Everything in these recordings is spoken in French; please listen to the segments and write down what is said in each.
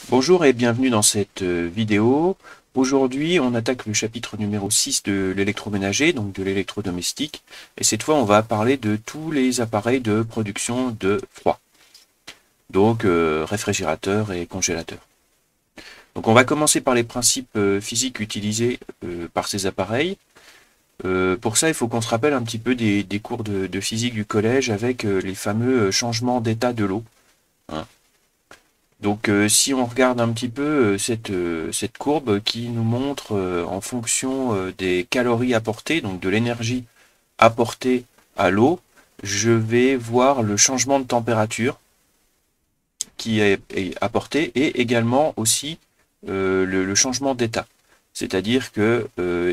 Bonjour et bienvenue dans cette vidéo. Aujourd'hui, on attaque le chapitre numéro 6 de l'électroménager, donc de l'électrodomestique. Et cette fois, on va parler de tous les appareils de production de froid. Donc, réfrigérateur et congélateur. Donc, on va commencer par les principes physiques utilisés par ces appareils. Pour ça, il faut qu'on se rappelle un petit peu des cours de physique du collège avec les fameux changements d'état de l'eau, hein. Donc si on regarde un petit peu cette courbe qui nous montre en fonction des calories apportées, donc de l'énergie apportée à l'eau, je vais voir le changement de température qui est apporté et également aussi le changement d'état. C'est-à-dire que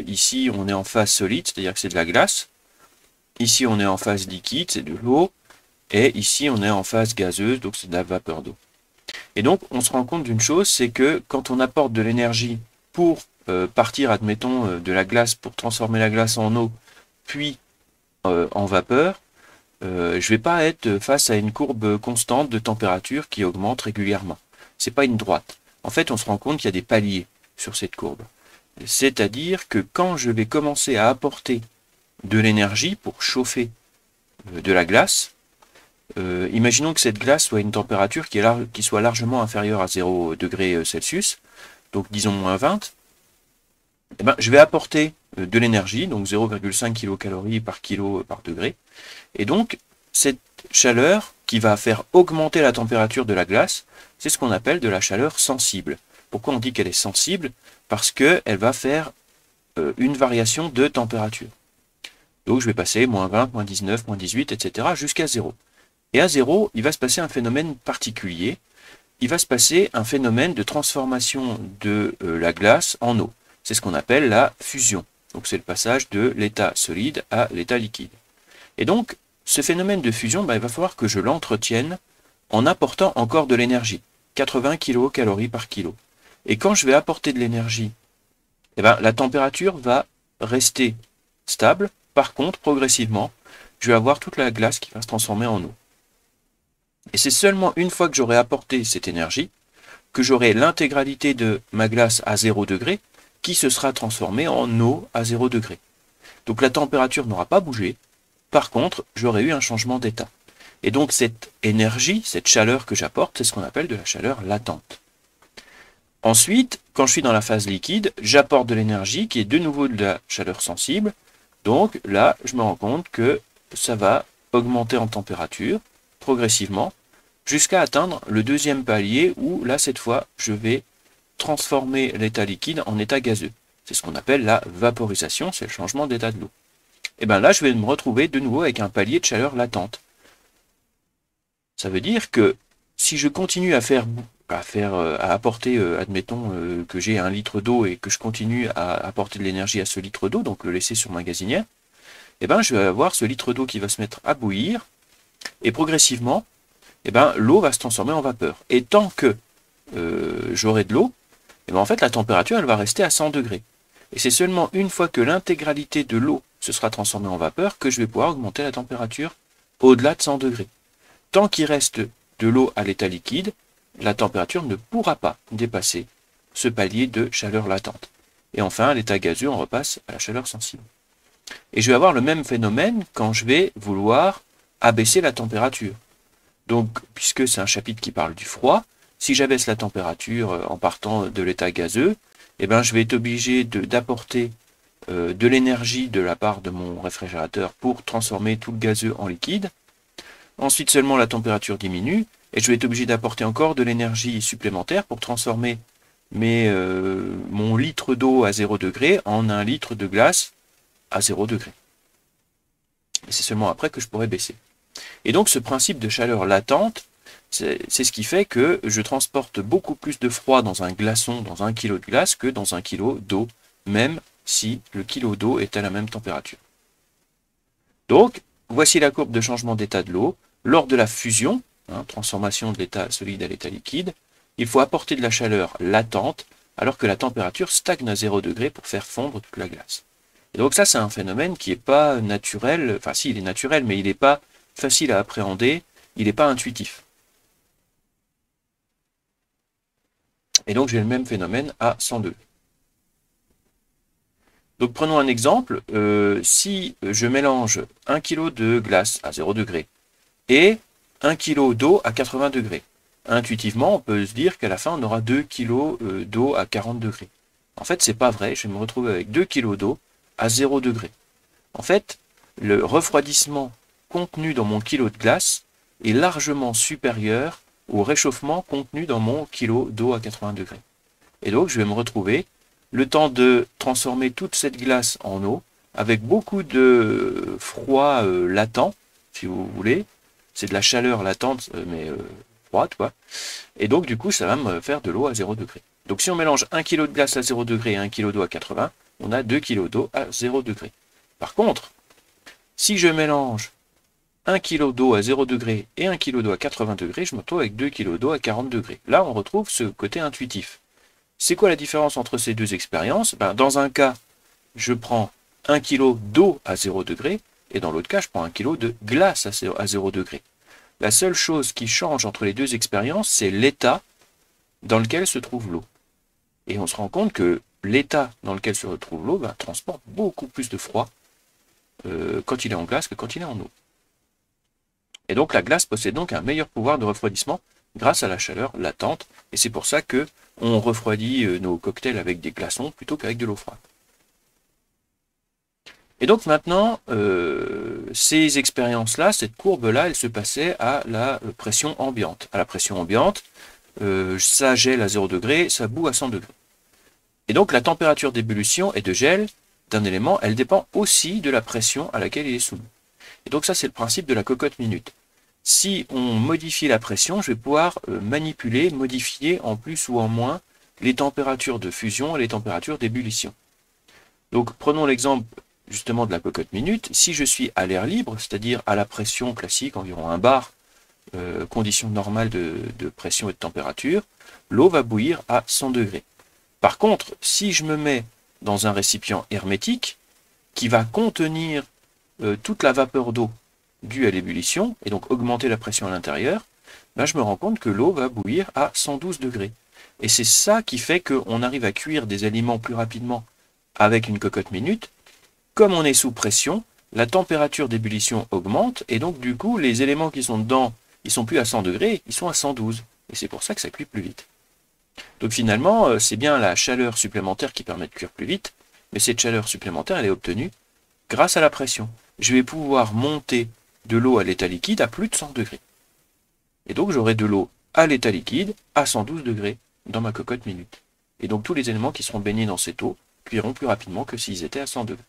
ici on est en phase solide, c'est-à-dire que c'est de la glace, ici on est en phase liquide, c'est de l'eau, et ici on est en phase gazeuse, donc c'est de la vapeur d'eau. Et donc, on se rend compte d'une chose, c'est que quand on apporte de l'énergie pour partir, admettons, de la glace, pour transformer la glace en eau, puis en vapeur, je ne vais pas être face à une courbe constante de température qui augmente régulièrement. C'est pas une droite. En fait, on se rend compte qu'il y a des paliers sur cette courbe. C'est-à-dire que quand je vais commencer à apporter de l'énergie pour chauffer de la glace, imaginons que cette glace soit une température qui soit largement inférieure à 0 degré Celsius, donc disons moins 20, eh ben, je vais apporter de l'énergie, donc 0,5 kcal par kilo par degré, et donc cette chaleur qui va faire augmenter la température de la glace, c'est ce qu'on appelle de la chaleur sensible. Pourquoi on dit qu'elle est sensible? Parce qu'elle va faire une variation de température. Donc je vais passer moins 20, moins 19, moins 18, etc. jusqu'à 0. Et à 0, il va se passer un phénomène particulier. Il va se passer un phénomène de transformation de la glace en eau. C'est ce qu'on appelle la fusion. Donc c'est le passage de l'état solide à l'état liquide. Et donc, ce phénomène de fusion, il va falloir que je l'entretienne en apportant encore de l'énergie. 80 kcal par kilo. Et quand je vais apporter de l'énergie, eh ben, la température va rester stable. Par contre, progressivement, je vais avoir toute la glace qui va se transformer en eau. Et c'est seulement une fois que j'aurai apporté cette énergie, que j'aurai l'intégralité de ma glace à 0 degré, qui se sera transformée en eau à 0 degré. Donc la température n'aura pas bougé, par contre, j'aurai eu un changement d'état. Et donc cette énergie, cette chaleur que j'apporte, c'est ce qu'on appelle de la chaleur latente. Ensuite, quand je suis dans la phase liquide, j'apporte de l'énergie qui est de nouveau de la chaleur sensible. Donc là, je me rends compte que ça va augmenter en température progressivement jusqu'à atteindre le deuxième palier où là, cette fois, je vais transformer l'état liquide en état gazeux. C'est ce qu'on appelle la vaporisation, c'est le changement d'état de l'eau. Et bien là, je vais me retrouver de nouveau avec un palier de chaleur latente. Ça veut dire que si je continue à apporter, admettons que j'ai 1 litre d'eau et que je continue à apporter de l'énergie à ce litre d'eau, donc le laisser sur ma gazinière, eh ben, je vais avoir ce litre d'eau qui va se mettre à bouillir, et progressivement, eh ben, l'eau va se transformer en vapeur. Et tant que j'aurai de l'eau, eh ben, en fait, la température, elle va rester à 100 degrés. Et c'est seulement une fois que l'intégralité de l'eau se sera transformée en vapeur que je vais pouvoir augmenter la température au-delà de 100 degrés. Tant qu'il reste de l'eau à l'état liquide, la température ne pourra pas dépasser ce palier de chaleur latente. Et enfin, à l'état gazeux, on repasse à la chaleur sensible. Et je vais avoir le même phénomène quand je vais vouloir abaisser la température. Donc, puisque c'est un chapitre qui parle du froid, si j'abaisse la température en partant de l'état gazeux, eh ben, je vais être obligé d'apporter de l'énergie de la part de mon réfrigérateur pour transformer tout le gazeux en liquide. Ensuite seulement la température diminue et je vais être obligé d'apporter encore de l'énergie supplémentaire pour transformer mon litre d'eau à 0 degré en 1 litre de glace à 0 degré. Et c'est seulement après que je pourrai baisser. Et donc ce principe de chaleur latente, c'est ce qui fait que je transporte beaucoup plus de froid dans un glaçon, dans 1 kilo de glace, que dans 1 kilo d'eau, même si le kilo d'eau est à la même température. Donc, voici la courbe de changement d'état de l'eau. Lors de la fusion, transformation de l'état solide à l'état liquide, il faut apporter de la chaleur latente, alors que la température stagne à 0 degré pour faire fondre toute la glace. Et donc ça, c'est un phénomène qui n'est pas naturel, enfin si, il est naturel, mais il n'est pas facile à appréhender, il n'est pas intuitif. Et donc j'ai le même phénomène à 100 degrés. Donc prenons un exemple, si je mélange 1 kg de glace à 0 degré et 1 kg d'eau à 80 degrés, intuitivement on peut se dire qu'à la fin on aura 2 kg d'eau à 40 degrés. En fait c'est pas vrai, je vais me retrouver avec 2 kg d'eau à 0 degré. En fait, le refroidissement contenu dans mon kilo de glace est largement supérieur au réchauffement contenu dans mon kilo d'eau à 80 degrés. Et donc je vais me retrouver le temps de transformer toute cette glace en eau, avec beaucoup de froid latent, si vous voulez. C'est de la chaleur latente, mais froide, quoi. Et donc, du coup, ça va me faire de l'eau à 0 degré. Donc, si on mélange 1 kg de glace à 0 degré et 1 kg d'eau à 80, on a 2 kg d'eau à 0 degré. Par contre, si je mélange 1 kg d'eau à 0 degré et 1 kg d'eau à 80 degrés, je me retrouve avec 2 kg d'eau à 40 degrés. Là, on retrouve ce côté intuitif. C'est quoi la différence entre ces deux expériences? Dans un cas, je prends 1 kg d'eau à 0 degré, et dans l'autre cas, je prends 1 kg de glace à 0 degré. La seule chose qui change entre les deux expériences, c'est l'état dans lequel se trouve l'eau. Et on se rend compte que l'état dans lequel se retrouve l'eau transporte beaucoup plus de froid quand il est en glace que quand il est en eau. Et donc la glace possède donc un meilleur pouvoir de refroidissement grâce à la chaleur latente, et c'est pour ça que on refroidit nos cocktails avec des glaçons plutôt qu'avec de l'eau froide. Et donc maintenant, ces expériences-là, cette courbe-là, elle se passait à la pression ambiante. À la pression ambiante, ça gèle à 0 degré, ça bout à 100 degrés. Et donc la température d'ébullition et de gel d'un élément, elle dépend aussi de la pression à laquelle il est soumis. Et donc ça, c'est le principe de la cocotte minute. Si on modifie la pression, je vais pouvoir manipuler, modifier en plus ou en moins les températures de fusion et les températures d'ébullition. Donc prenons l'exemple justement de la cocotte minute. Si je suis à l'air libre, c'est-à-dire à la pression classique, environ 1 bar, condition normale de pression et de température, l'eau va bouillir à 100 degrés. Par contre, si je me mets dans un récipient hermétique qui va contenir toute la vapeur d'eau due à l'ébullition, et donc augmenter la pression à l'intérieur, je me rends compte que l'eau va bouillir à 112 degrés. Et c'est ça qui fait qu'on arrive à cuire des aliments plus rapidement avec une cocotte minute. Comme on est sous pression, la température d'ébullition augmente, et donc du coup, les éléments qui sont dedans, ils sont plus à 100 degrés, ils sont à 112. Et c'est pour ça que ça cuit plus vite. Donc finalement, c'est bien la chaleur supplémentaire qui permet de cuire plus vite, mais cette chaleur supplémentaire, elle est obtenue grâce à la pression. Je vais pouvoir monter de l'eau à l'état liquide à plus de 100 degrés. Et donc j'aurai de l'eau à l'état liquide à 112 degrés dans ma cocotte minute. Et donc tous les éléments qui seront baignés dans cette eau cuiront plus rapidement que s'ils étaient à 100 degrés.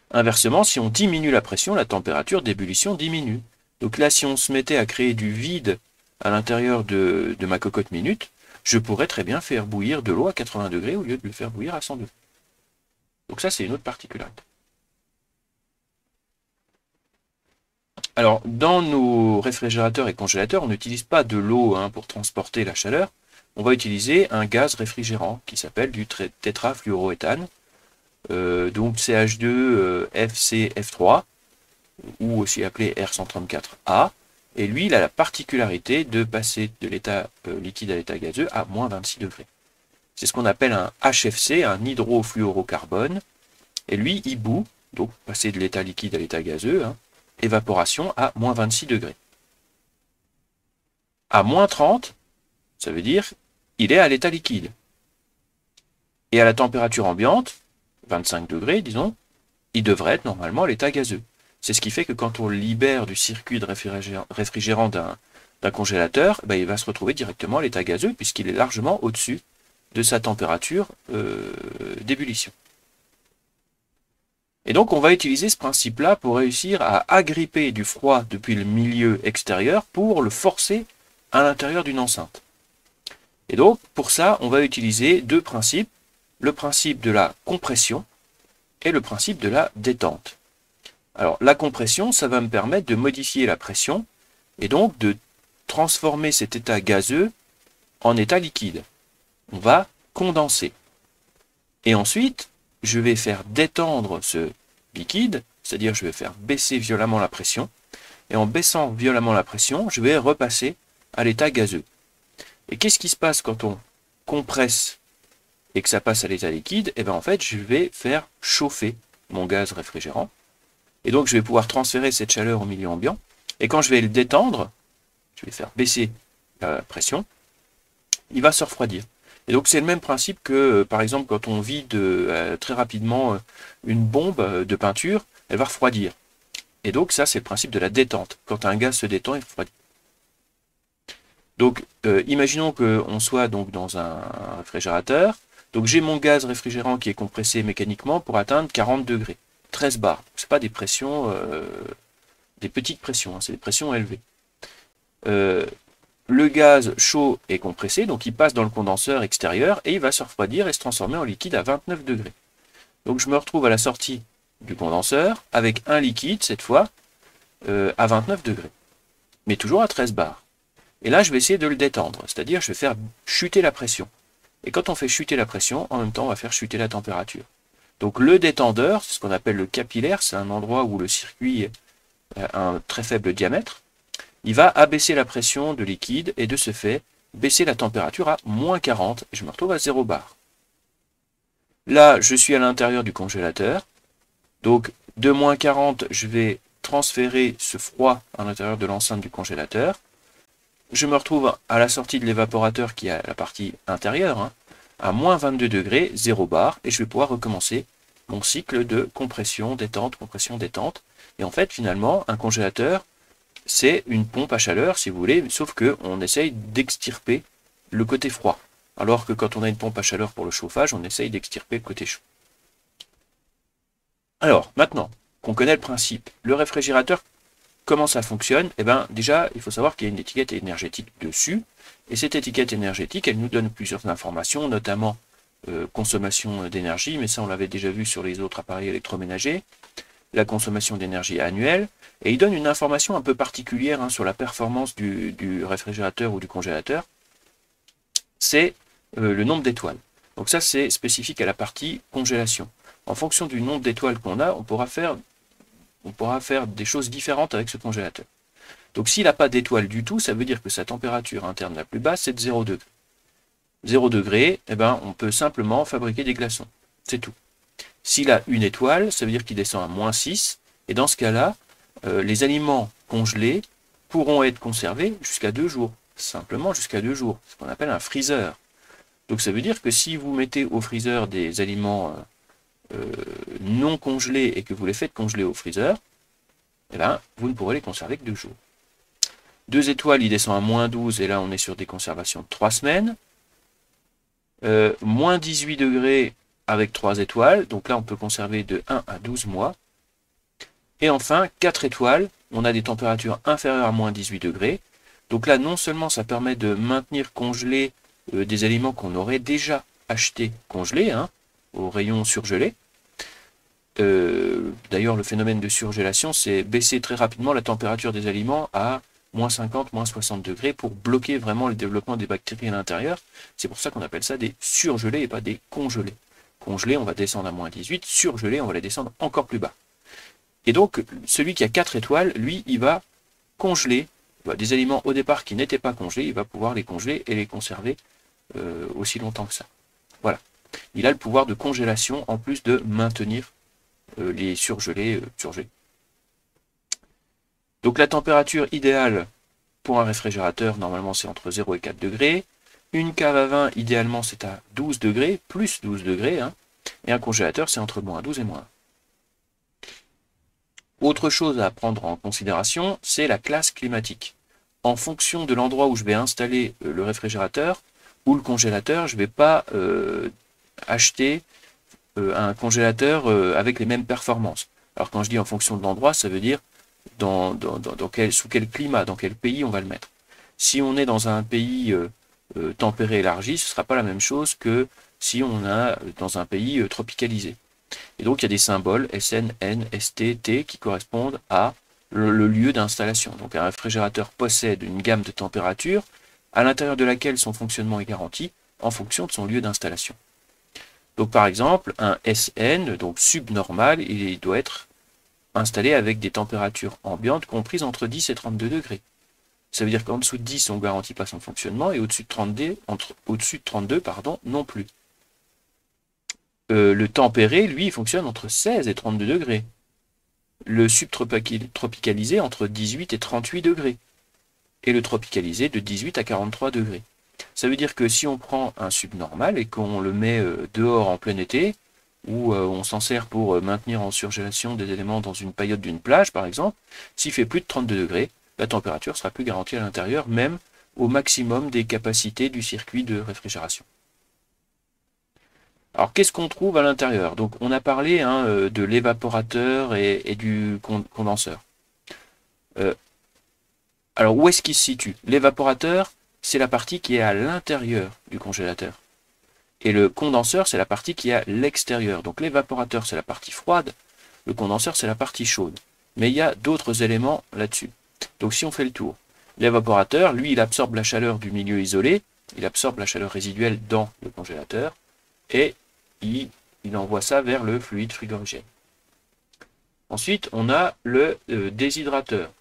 Inversement, si on diminue la pression, la température d'ébullition diminue. Donc là, si on se mettait à créer du vide à l'intérieur de ma cocotte minute, je pourrais très bien faire bouillir de l'eau à 80 degrés au lieu de le faire bouillir à 100 degrés. Donc ça, c'est une autre particularité. Alors, dans nos réfrigérateurs et congélateurs, on n'utilise pas de l'eau pour transporter la chaleur. On va utiliser un gaz réfrigérant qui s'appelle du tétrafluoroéthane, donc CH2 FCF3, ou aussi appelé R134A. Et lui, il a la particularité de passer de l'état liquide à l'état gazeux à moins 26 degrés. C'est ce qu'on appelle un HFC, un hydrofluorocarbone. Et lui, il bout, donc passer de l'état liquide à l'état gazeux, évaporation à moins 26 degrés. À moins 30, ça veut dire il est à l'état liquide. Et à la température ambiante, 25 degrés, disons, il devrait être normalement à l'état gazeux. C'est ce qui fait que quand on libère du circuit de réfrigérant d'un congélateur, il va se retrouver directement à l'état gazeux, puisqu'il est largement au-dessus de sa température d'ébullition. Et donc on va utiliser ce principe-là pour réussir à agripper du froid depuis le milieu extérieur pour le forcer à l'intérieur d'une enceinte. Et donc pour ça, on va utiliser deux principes, le principe de la compression et le principe de la détente. Alors la compression, ça va me permettre de modifier la pression et donc de transformer cet état gazeux en état liquide. On va condenser. Et ensuite, je vais faire détendre ce liquide, c'est-à-dire je vais faire baisser violemment la pression, et en baissant violemment la pression, je vais repasser à l'état gazeux. Et qu'est-ce qui se passe quand on compresse et que ça passe à l'état liquide? Et bien en fait, je vais faire chauffer mon gaz réfrigérant. Et donc, je vais pouvoir transférer cette chaleur au milieu ambiant. Et quand je vais le détendre, je vais faire baisser la pression, il va se refroidir. Et donc, c'est le même principe que, par exemple, quand on vide très rapidement une bombe de peinture, elle va refroidir. Et donc, ça, c'est le principe de la détente. Quand un gaz se détend, il refroidit. Donc, imaginons qu'on soit donc dans un réfrigérateur. Donc, j'ai mon gaz réfrigérant qui est compressé mécaniquement pour atteindre 40 degrés. 13 bars. Ce n'est pas des pressions, des petites pressions, hein, c'est des pressions élevées. Le gaz chaud est compressé, donc il passe dans le condenseur extérieur et il va se refroidir et se transformer en liquide à 29 degrés. Donc je me retrouve à la sortie du condenseur avec un liquide, cette fois, à 29 degrés, mais toujours à 13 bars. Et là, je vais essayer de le détendre, c'est-à-dire je vais faire chuter la pression. Et quand on fait chuter la pression, en même temps, on va faire chuter la température. Donc le détendeur, c'est ce qu'on appelle le capillaire, c'est un endroit où le circuit a un très faible diamètre. Il va abaisser la pression de liquide et de ce fait, baisser la température à moins 40 et je me retrouve à 0 bar. Là, je suis à l'intérieur du congélateur. Donc de moins 40, je vais transférer ce froid à l'intérieur de l'enceinte du congélateur. Je me retrouve à la sortie de l'évaporateur qui est à la partie intérieure, hein, à moins 22 degrés, 0 bar, et je vais pouvoir recommencer mon cycle de compression, détente, compression, détente. Et en fait, finalement, un congélateur, c'est une pompe à chaleur, si vous voulez, sauf qu'on essaye d'extirper le côté froid. Alors que quand on a une pompe à chaleur pour le chauffage, on essaye d'extirper le côté chaud. Alors, maintenant qu'on connaît le principe, le réfrigérateur, comment ça fonctionne? Eh bien, déjà, il faut savoir qu'il y a une étiquette énergétique dessus. Et cette étiquette énergétique, elle nous donne plusieurs informations, notamment consommation d'énergie, mais ça on l'avait déjà vu sur les autres appareils électroménagers, la consommation d'énergie annuelle, et il donne une information un peu particulière hein, sur la performance du réfrigérateur ou du congélateur, c'est le nombre d'étoiles. Donc ça c'est spécifique à la partie congélation. En fonction du nombre d'étoiles qu'on a, on pourra faire des choses différentes avec ce congélateur. Donc s'il n'a pas d'étoiles du tout, ça veut dire que sa température interne la plus basse, c'est de 0 degré. 0 degré, eh ben, on peut simplement fabriquer des glaçons. C'est tout. S'il a une étoile, ça veut dire qu'il descend à moins 6. Et dans ce cas-là, les aliments congelés pourront être conservés jusqu'à 2 jours. Simplement jusqu'à 2 jours. Ce qu'on appelle un freezer. Donc ça veut dire que si vous mettez au freezer des aliments non congelés et que vous les faites congeler au freezer, eh ben, vous ne pourrez les conserver que 2 jours. 2 étoiles, il descend à moins 12 et là on est sur des conservations de 3 semaines. Moins 18 degrés avec 3 étoiles, donc là on peut conserver de 1 à 12 mois. Et enfin, 4 étoiles, on a des températures inférieures à moins 18 degrés. Donc là, non seulement ça permet de maintenir congelés des aliments qu'on aurait déjà achetés congelés, hein, au rayon surgelé. D'ailleurs, le phénomène de surgélation, c'est baisser très rapidement la température des aliments à moins 50, moins 60 degrés pour bloquer vraiment le développement des bactéries à l'intérieur. C'est pour ça qu'on appelle ça des surgelés et pas des congelés. Congelés, on va descendre à moins 18, surgelés, on va les descendre encore plus bas. Et donc, celui qui a 4 étoiles, lui, il va congeler des aliments au départ qui n'étaient pas congelés, il va pouvoir les congeler et les conserver aussi longtemps que ça. Voilà. Il a le pouvoir de congélation en plus de maintenir les surgelés surgelés. Donc la température idéale pour un réfrigérateur, normalement c'est entre 0 et 4 degrés. Une cave à vin, idéalement c'est à 12 degrés, plus 12 degrés. Hein, et un congélateur, c'est entre moins 12 et moins 1. Autre chose à prendre en considération, c'est la classe climatique. En fonction de l'endroit où je vais installer le réfrigérateur ou le congélateur, je ne vais pas acheter un congélateur avec les mêmes performances. Alors quand je dis en fonction de l'endroit, ça veut dire sous quel climat, dans quel pays on va le mettre. Si on est dans un pays tempéré élargi, ce ne sera pas la même chose que si on est dans un pays tropicalisé. Et donc il y a des symboles SN, N, ST, T qui correspondent à le lieu d'installation. Donc un réfrigérateur possède une gamme de températures à l'intérieur de laquelle son fonctionnement est garanti en fonction de son lieu d'installation. Donc par exemple, un SN, donc subnormal, il doit être installé avec des températures ambiantes comprises entre 10 et 32 degrés. Ça veut dire qu'en dessous de 10, on ne garantit pas son fonctionnement, et au-dessus de 32, pardon, non plus. Le tempéré, lui, il fonctionne entre 16 et 32 degrés. Le subtropicalisé entre 18 et 38 degrés. Et le tropicalisé de 18 à 43 degrés. Ça veut dire que si on prend un subnormal et qu'on le met dehors en plein été, ou on s'en sert pour maintenir en surgélation des éléments dans une paillote d'une plage, par exemple, s'il fait plus de 32 degrés, la température sera plus garantie à l'intérieur, même au maximum des capacités du circuit de réfrigération. Alors, qu'est-ce qu'on trouve à l'intérieur? Donc, on a parlé de l'évaporateur et du condenseur. Alors, où est-ce qu'il se situe? L'évaporateur, c'est la partie qui est à l'intérieur du congélateur. Et le condenseur, c'est la partie qui est à l'extérieur. Donc, l'évaporateur, c'est la partie froide. Le condenseur, c'est la partie chaude. Mais il y a d'autres éléments là-dessus. Donc, si on fait le tour, l'évaporateur, lui, il absorbe la chaleur du milieu isolé. Il absorbe la chaleur résiduelle dans le congélateur. Et il envoie ça vers le fluide frigorigène. Ensuite, on a le déshydrateur.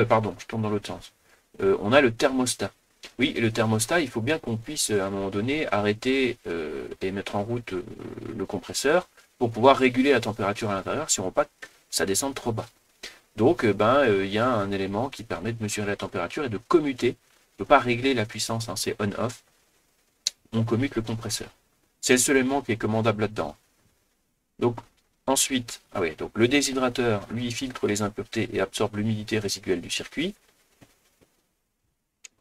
Pardon, je tourne dans l'autre sens. On a le thermostat. Oui, et le thermostat, il faut bien qu'on puisse, à un moment donné, arrêter et mettre en route le compresseur pour pouvoir réguler la température à l'intérieur si on ne veut pas que ça descende trop bas. Donc, il y a un élément qui permet de mesurer la température et de commuter. On ne peut pas régler la puissance, c'est on-off. On commute le compresseur. C'est le seul élément qui est commandable là-dedans. Donc, ensuite, donc le déshydrateur, lui, il filtre les impuretés et absorbe l'humidité résiduelle du circuit.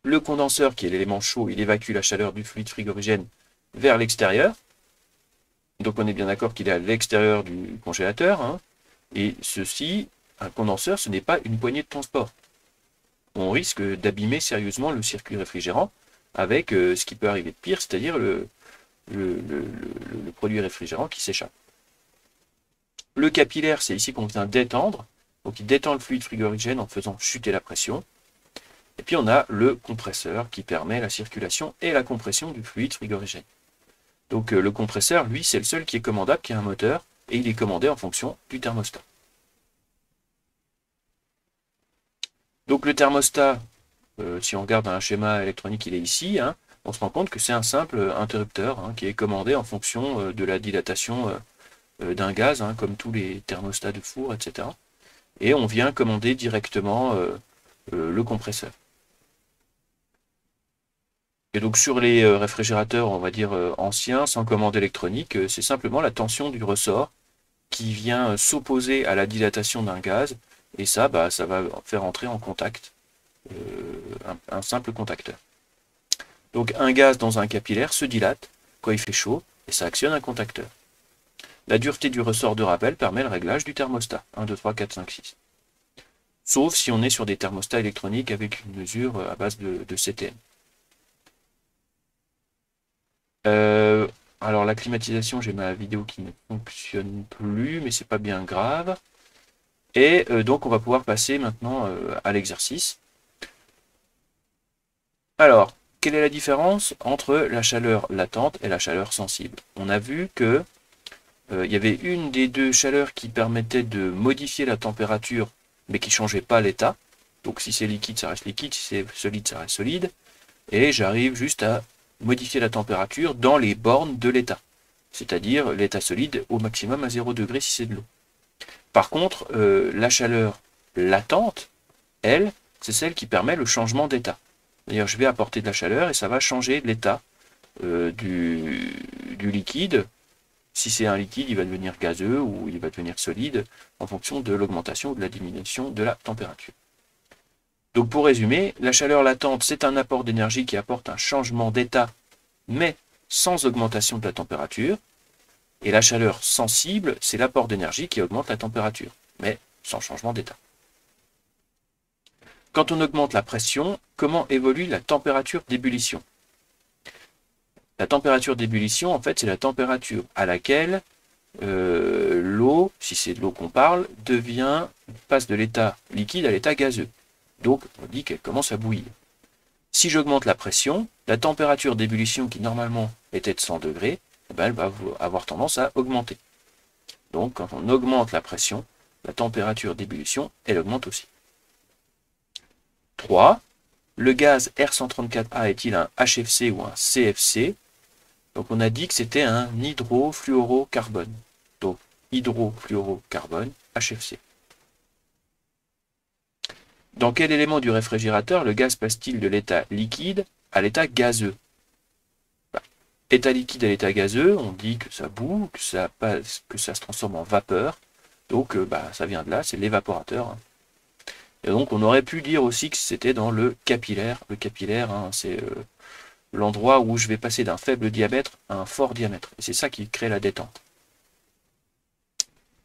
Le condenseur, qui est l'élément chaud, il évacue la chaleur du fluide frigorigène vers l'extérieur. Donc, on est bien d'accord qu'il est à l'extérieur du congélateur. Et ceci, un condenseur, ce n'est pas une poignée de transport. On risque d'abîmer sérieusement le circuit réfrigérant avec ce qui peut arriver de pire, c'est-à-dire le produit réfrigérant qui s'échappe. Le capillaire, c'est ici qu'on vient d'étendre. Donc il détend le fluide frigorigène en faisant chuter la pression. Et puis on a le compresseur qui permet la circulation et la compression du fluide frigorigène. Donc le compresseur, lui, c'est le seul qui est commandable, qui a un moteur, et il est commandé en fonction du thermostat. Donc le thermostat, si on regarde un schéma électronique, il est ici. On se rend compte que c'est un simple interrupteur qui est commandé en fonction de la dilatation d'un gaz, comme tous les thermostats de four, etc. Et on vient commander directement le compresseur. Et donc sur les réfrigérateurs, on va dire anciens, sans commande électronique, c'est simplement la tension du ressort qui vient s'opposer à la dilatation d'un gaz, et ça, ça va faire entrer en contact un simple contacteur. Donc un gaz dans un capillaire se dilate quand il fait chaud, et ça actionne un contacteur. La dureté du ressort de rappel permet le réglage du thermostat, 1, 2, 3, 4, 5, 6. Sauf si on est sur des thermostats électroniques avec une mesure à base de CTM. Alors la climatisation, j'ai ma vidéo qui ne fonctionne plus, mais c'est pas bien grave. Et donc on va pouvoir passer maintenant à l'exercice. Alors, quelle est la différence entre la chaleur latente et la chaleur sensible? On a vu que il y avait une des deux chaleurs qui permettait de modifier la température, mais qui ne changeait pas l'état. Donc si c'est liquide, ça reste liquide, si c'est solide, ça reste solide. Et j'arrive juste à modifier la température dans les bornes de l'état, c'est-à-dire l'état solide au maximum à 0 degré si c'est de l'eau. Par contre, la chaleur latente, elle, c'est celle qui permet le changement d'état. C'est-à-dire je vais apporter de la chaleur et ça va changer l'état du liquide. Si c'est un liquide, il va devenir gazeux ou il va devenir solide en fonction de l'augmentation ou de la diminution de la température. Donc pour résumer, la chaleur latente, c'est un apport d'énergie qui apporte un changement d'état, mais sans augmentation de la température. Et la chaleur sensible, c'est l'apport d'énergie qui augmente la température, mais sans changement d'état. Quand on augmente la pression, comment évolue la température d'ébullition? La température d'ébullition, en fait, c'est la température à laquelle l'eau, si c'est de l'eau qu'on parle, passe de l'état liquide à l'état gazeux. Donc, on dit qu'elle commence à bouillir. Si j'augmente la pression, la température d'ébullition qui normalement était de 100 degrés, elle va avoir tendance à augmenter. Donc, quand on augmente la pression, la température d'ébullition, elle augmente aussi. 3. Le gaz R134A est-il un HFC ou un CFC? Donc on a dit que c'était un hydrofluorocarbone. Donc hydrofluorocarbone, HFC. Dans quel élément du réfrigérateur le gaz passe-t-il de l'état liquide à l'état gazeux? État liquide à l'état gazeux, on dit que ça bout, que ça se transforme en vapeur. Donc ça vient de là, c'est l'évaporateur. Et donc on aurait pu dire aussi que c'était dans le capillaire. Le capillaire, c'est l'endroit où je vais passer d'un faible diamètre à un fort diamètre. Et c'est ça qui crée la détente.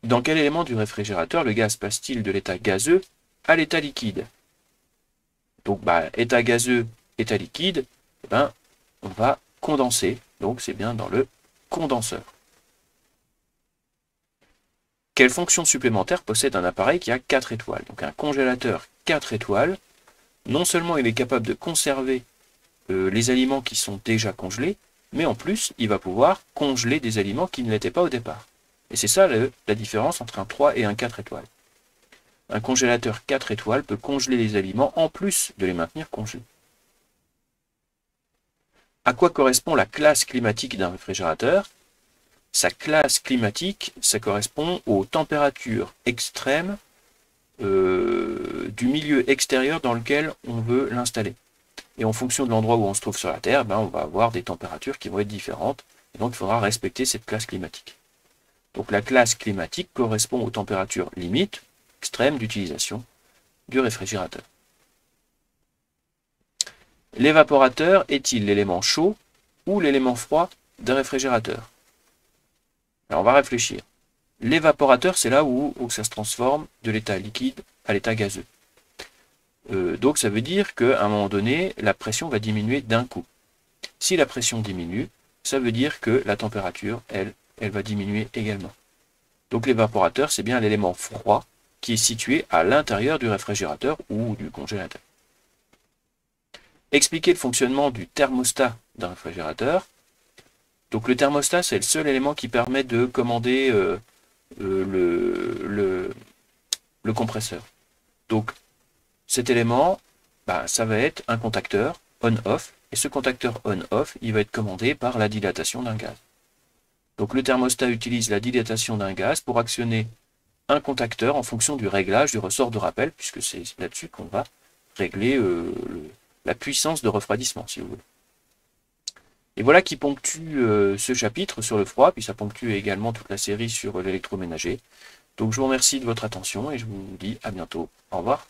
Dans quel élément du réfrigérateur le gaz passe-t-il de l'état gazeux à l'état liquide? Donc état gazeux, état liquide, on va condenser. Donc c'est bien dans le condenseur. Quelle fonction supplémentaire possède un appareil qui a 4 étoiles? Donc un congélateur 4 étoiles, non seulement il est capable de conserver les aliments qui sont déjà congelés, mais en plus il va pouvoir congeler des aliments qui ne l'étaient pas au départ. Et c'est ça la différence entre un 3 et un 4 étoiles. Un congélateur 4 étoiles peut congeler les aliments en plus de les maintenir congelés. À quoi correspond la classe climatique d'un réfrigérateur? Sa classe climatique, ça correspond aux températures extrêmes du milieu extérieur dans lequel on veut l'installer. Et en fonction de l'endroit où on se trouve sur la Terre, on va avoir des températures qui vont être différentes. Et donc il faudra respecter cette classe climatique. Donc la classe climatique correspond aux températures limites extrêmes d'utilisation du réfrigérateur. L'évaporateur est-il l'élément chaud ou l'élément froid d'un réfrigérateur? Alors on va réfléchir. L'évaporateur, c'est là où ça se transforme de l'état liquide à l'état gazeux. Donc ça veut dire qu'à un moment donné, la pression va diminuer d'un coup. Si la pression diminue, ça veut dire que la température, elle va diminuer également. Donc l'évaporateur, c'est bien l'élément froid qui est situé à l'intérieur du réfrigérateur ou du congélateur. Expliquer le fonctionnement du thermostat d'un réfrigérateur. Donc le thermostat, c'est le seul élément qui permet de commander le compresseur. Donc cet élément, ça va être un contacteur on-off, et ce contacteur on-off, il va être commandé par la dilatation d'un gaz. Donc le thermostat utilise la dilatation d'un gaz pour actionner un contacteur en fonction du réglage du ressort de rappel, puisque c'est là-dessus qu'on va régler la puissance de refroidissement, si vous voulez. Et voilà qui ponctue ce chapitre sur le froid, puis ça ponctue également toute la série sur l'électroménager. Donc je vous remercie de votre attention et je vous dis à bientôt. Au revoir.